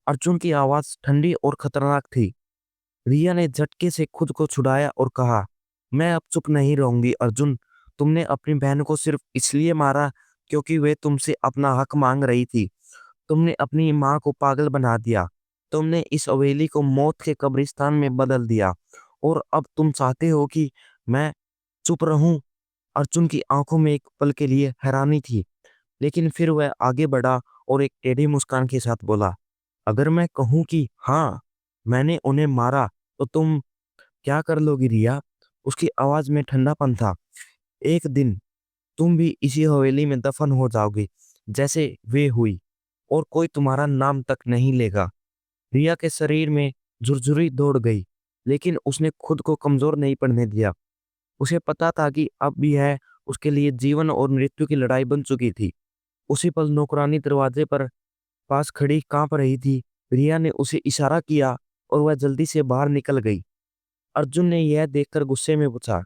A: अर्जुन की आवाज ठंडी और खतरनाक थी। रिया ने झटके से खुद को छुड़ाया और कहा, मैं अब चुप नहीं रहूंगी अर्जुन। तुमने अपनी बहन को सिर्फ इसलिए मारा क्योंकि वे तुमसे अपना हक मांग रही थी। तुमने अपनी माँ को पागल बना दिया। तुमने इस हवेली को मौत के कब्रिस्तान में बदल दिया, और अब तुम चाहते हो कि मैं चुप रहूं? अर्जुन की आंखों में एक पल के लिए हैरानी थी, लेकिन फिर वह आगे बढ़ा और एक टेढ़ी मुस्कान के साथ बोला, अगर मैं कहूं कि हाँ, मैंने उन्हें मारा, तो तुम क्या कर लोगी रिया? उसकी आवाज में ठंडापन था। एक दिन तुम भी इसी हवेली में दफन हो जाओगे, जैसे वे हुई, और कोई तुम्हारा नाम तक नहीं लेगा। रिया के शरीर में झुरझुरी दौड़ गई, लेकिन उसने खुद को कमजोर नहीं पड़ने दिया। उसे पता था कि अब भी है उसके लिए जीवन और मृत्यु की लड़ाई बन चुकी थी। उसी पल नौकरानी दरवाजे पर पास खड़ी कांप रही थी। रिया ने उसे इशारा किया और वह जल्दी से बाहर निकल गई। अर्जुन ने यह देखकर गुस्से में पूछा,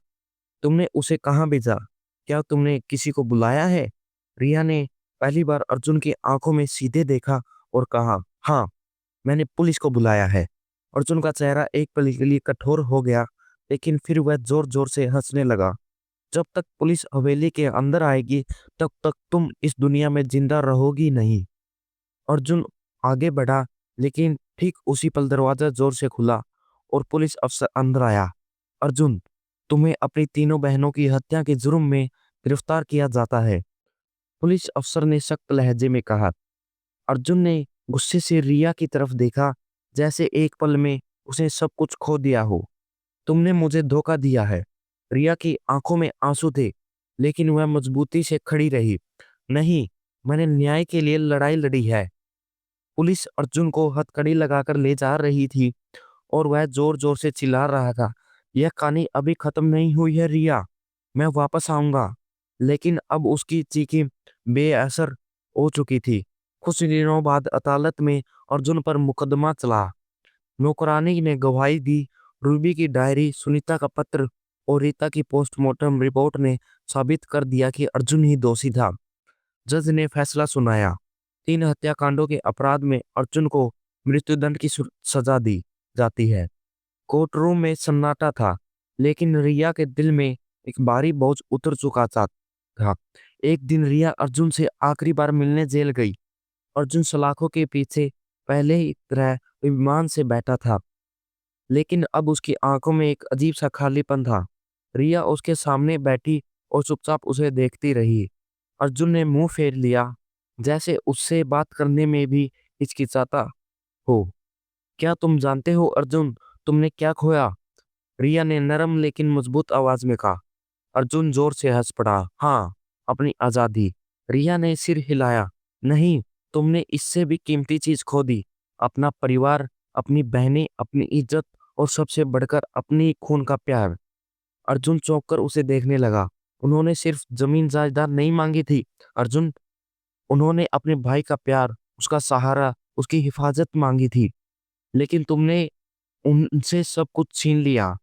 A: तुमने उसे कहाँ भेजा? क्या तुमने किसी को बुलाया है? रिया ने पहली बार अर्जुन की आंखों में सीधे देखा और कहा, हाँ, मैंने पुलिस को बुलाया है। अर्जुन का चेहरा एक पल के लिए कठोर हो गया, लेकिन फिर वह जोर जोर से हंसने लगा। जब तक पुलिस हवेली के अंदर आएगी, तब तक तुम इस दुनिया में जिंदा रहोगी नहीं। अर्जुन आगे बढ़ा, लेकिन ठीक उसी पल दरवाजा जोर से खुला और पुलिस अफसर अंदर आया। अर्जुन, तुम्हें अपनी तीनों बहनों की हत्या के जुर्म में गिरफ्तार किया जाता है, पुलिस अफसर ने सख्त लहजे में कहा। अर्जुन ने गुस्से से रिया की तरफ देखा, जैसे एक पल में उसने सब कुछ खो दिया हो। तुमने मुझे धोखा दिया है। रिया की आंखों में आंसू थे, लेकिन वह मजबूती से खड़ी रही। नहीं, मैंने न्याय के लिए लड़ाई लड़ी है। पुलिस अर्जुन को हथकड़ी लगाकर ले जा रही थी और वह जोर जोर से चिल्ला रहा था, यह कहानी अभी खत्म नहीं हुई है रिया, मैं वापस आऊंगा। लेकिन अब उसकी चीखें बेअसर हो चुकी थी। कुछ दिनों बाद अदालत में अर्जुन पर मुकदमा चला। नौकरानी ने गवाही दी। रूबी की डायरी, सुनीता का पत्र और रीता की पोस्टमार्टम रिपोर्ट ने साबित कर दिया कि अर्जुन ही दोषी था। जज ने फैसला सुनाया। 3 हत्याकांडों के अपराध में अर्जुन को मृत्युदंड की सजा दी जाती है। कोर्ट रूम में सन्नाटा था, लेकिन रिया के दिल में एक भारी बोझ उतर चुका था। एक दिन रिया अर्जुन से आखिरी बार मिलने जेल गई। अर्जुन सलाखों के पीछे पहले ही तरह विमान से बैठा था, लेकिन अब उसकी आंखों में एक अजीब सा खालीपन था। रिया उसके सामने बैठी और चुपचाप उसे देखती रही। अर्जुन ने मुंह फेर लिया, जैसे उससे बात करने में भी हिचकिचाता हो। क्या तुम जानते हो अर्जुन, तुमने क्या खोया? रिया ने नरम लेकिन मजबूत आवाज में कहा। अर्जुन जोर से हंस पड़ा। हाँ, अपनी आजादी। रिया ने सिर हिलाया। नहीं, तुमने इससे भी कीमती चीज खो दी, अपना परिवार, अपनी बहनें, अपनी इज्जत और सबसे बढ़कर अपनी खून का प्यार। अर्जुन चौंक कर उसे देखने लगा। उन्होंने सिर्फ जमीन जायदाद नहीं मांगी थी अर्जुन, उन्होंने अपने भाई का प्यार, उसका सहारा, उसकी हिफाजत मांगी थी। लेकिन तुमने उनसे सब कुछ छीन लिया।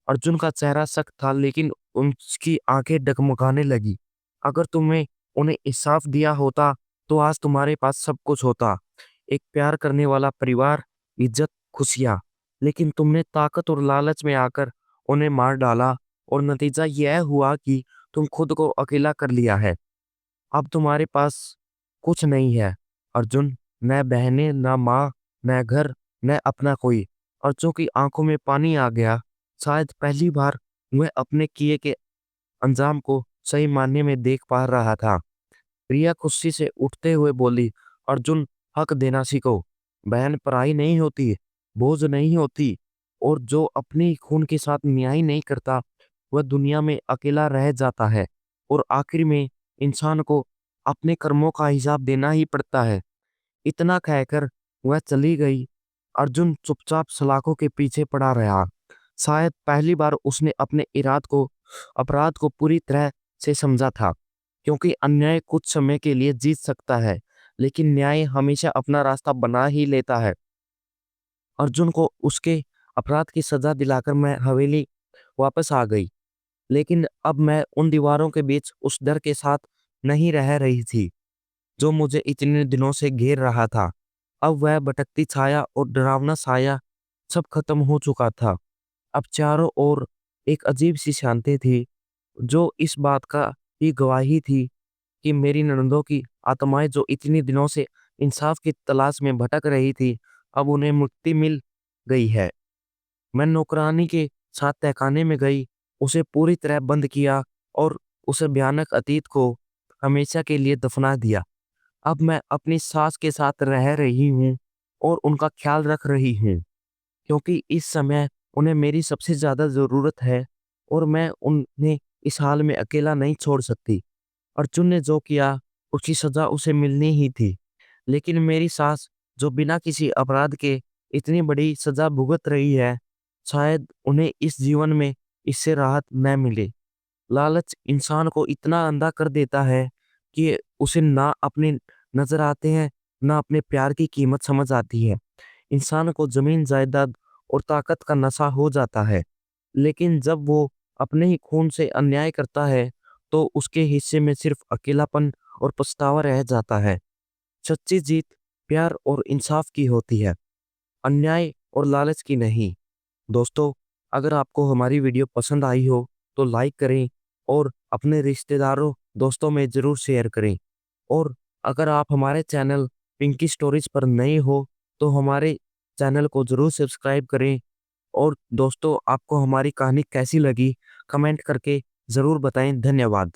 A: अर्जुन का चेहरा सख्त था, लेकिन उसकी आंखें डगमगाने लगी। अगर तुम्हें उन्हें इंसाफ दिया होता, तो आज तुम्हारे पास सब कुछ होता। एक प्यार करने वाला परिवार, इज्जत, खुशियां। लेकिन तुमने ताकत और लालच में आकर उन्हें मार डाला, और नतीजा यह हुआ कि तुम खुद को अकेला कर लिया है। अब तुम्हारे पास कुछ नहीं है अर्जुन, न बहनें, न माँ, न घर, न अपना कोई। अर्जुन की आंखों में पानी आ गया। शायद पहली बार वह अपने किए के अंजाम को सही मायने में देख पा रहा था। प्रिया खुशी से उठते हुए बोली, अर्जुन, हक देना सीखो। बहन पराई नहीं होती, बोझ नहीं होती, और जो अपनी खून के साथ न्याय नहीं करता, वह दुनिया में अकेला रह जाता है। और आखिर में इंसान को अपने कर्मों का हिसाब देना ही पड़ता है। इतना कहकर वह चली गई। अर्जुन चुपचाप सलाखों के पीछे पड़ा रहा। शायद पहली बार उसने अपने अपराध को पूरी तरह से समझा था, क्योंकि अन्याय कुछ समय के लिए जीत सकता है, लेकिन न्याय हमेशा अपना रास्ता बना ही लेता है। अर्जुन को उसके अपराध की सजा दिलाकर मैं हवेली वापस आ गई, लेकिन अब मैं उन दीवारों के बीच उस डर के साथ नहीं रह रही थी जो मुझे इतने दिनों से घेर रहा था। अब वह भटकती छाया और डरावना साया सब खत्म हो चुका था। अब चारों ओर एक अजीब सी शांति थी, जो इस बात का ही गवाही थी कि मेरी ननदों की आत्माएं, जो इतनी दिनों से इंसाफ की तलाश में भटक रही थी, अब उन्हें मुक्ति मिल गई है। मैं नौकरानी के साथ तहखाने में गई, उसे पूरी तरह बंद किया और उसे भयानक अतीत को हमेशा के लिए दफना दिया। अब मैं अपनी सास के साथ रह रही हूँ और उनका ख्याल रख रही हूँ, क्योंकि इस समय उन्हें मेरी सबसे ज़्यादा ज़रूरत है और मैं उन्हें इस हाल में अकेला नहीं छोड़ सकती। अर्जुन ने जो किया, उसकी सज़ा उसे मिलनी ही थी, लेकिन मेरी सास, जो बिना किसी अपराध के इतनी बड़ी सज़ा भुगत रही है, शायद उन्हें इस जीवन में इससे राहत न मिले। लालच इंसान को इतना अंधा कर देता है कि उसे ना अपने नजर आते हैं, ना अपने प्यार की कीमत समझ आती है। इंसान को जमीन जायदाद और ताकत का नशा हो जाता है, लेकिन जब वो अपने ही खून से अन्याय करता है, तो उसके हिस्से में सिर्फ अकेलापन और पछतावा रह जाता है। सच्ची जीत प्यार और इंसाफ की होती है, अन्याय और लालच की नहीं। दोस्तों, अगर आपको हमारी वीडियो पसंद आई हो, तो लाइक करें और अपने रिश्तेदारों, दोस्तों में ज़रूर शेयर करें। और अगर आप हमारे चैनल पिंकी स्टोरीज पर नए हो तो हमारे चैनल को ज़रूर सब्सक्राइब करें। और दोस्तों, आपको हमारी कहानी कैसी लगी कमेंट करके ज़रूर बताएं। धन्यवाद।